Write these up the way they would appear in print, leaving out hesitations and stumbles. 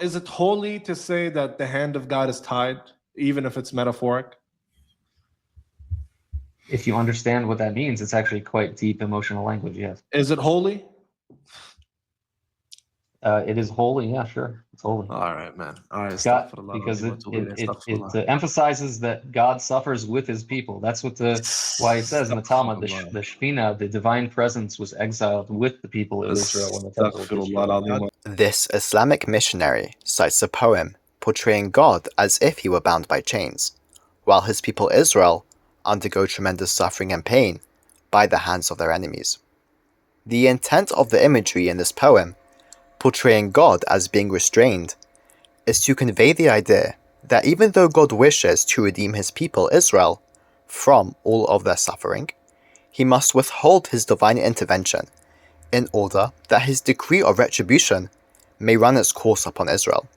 Is it holy to say that the hand of God is tied, even if it's metaphoric? If you understand what that means, it's actually quite deep emotional language, yes. Is it holy? It is holy, yeah, sure. It's holy. All right, man. All right, God, astaghfirullah, because al-azim, wa atubu ilayh, astaghfirullah. emphasizes that God suffers with his people. That's what why it says in the Talmud, the Astaghfirullah. Shekhinah, the divine presence, was exiled with the people of Israel when the temple was Astaghfirullah, destroyed. al-azim. This Islamic missionary cites a poem portraying God as if he were bound by chains, while his people Israel undergo tremendous suffering and pain by the hands of their enemies. The intent of the imagery in this poem, portraying God as being restrained, is to convey the idea that even though God wishes to redeem his people Israel from all of their suffering, he must withhold his divine intervention in order that his decree of retribution may run its course upon Israel.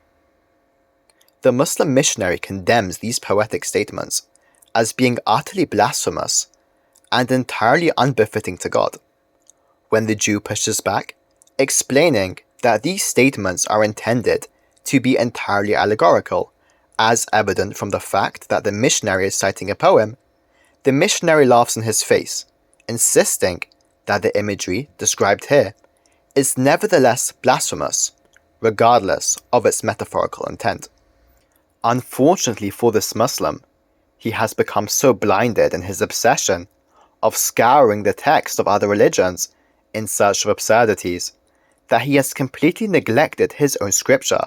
The Muslim missionary condemns these poetic statements as being utterly blasphemous and entirely unbefitting to God, when the Jew pushes back, explaining that these statements are intended to be entirely allegorical, as evident from the fact that the missionary is citing a poem. The missionary laughs in his face, insisting that the imagery described here is nevertheless blasphemous, regardless of its metaphorical intent. Unfortunately for this Muslim, he has become so blinded in his obsession of scouring the text of other religions in search of absurdities that he has completely neglected his own scripture,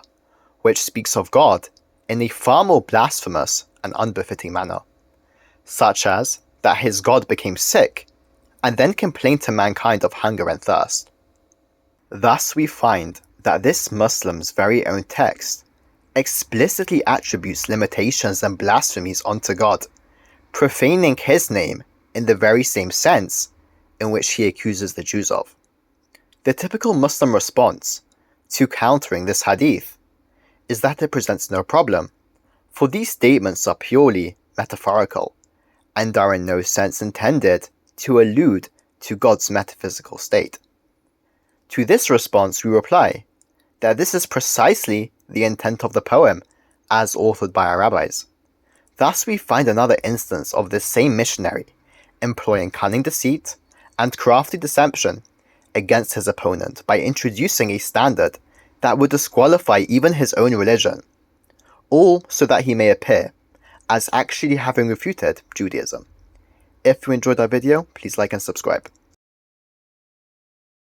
which speaks of God in a far more blasphemous and unbefitting manner, such as that his God became sick and then complained to mankind of hunger and thirst. Thus we find that this Muslim's very own text explicitly attributes limitations and blasphemies onto God, profaning his name in the very same sense in which he accuses the Jews of. The typical Muslim response to countering this hadith is that it presents no problem, for these statements are purely metaphorical and are in no sense intended to allude to God's metaphysical state. To this response we reply that this is precisely the intent of the poem as authored by our rabbis. Thus we find another instance of this same missionary employing cunning deceit and crafty deception against his opponent by introducing a standard that would disqualify even his own religion, all so that he may appear as actually having refuted Judaism. If you enjoyed our video, please like and subscribe.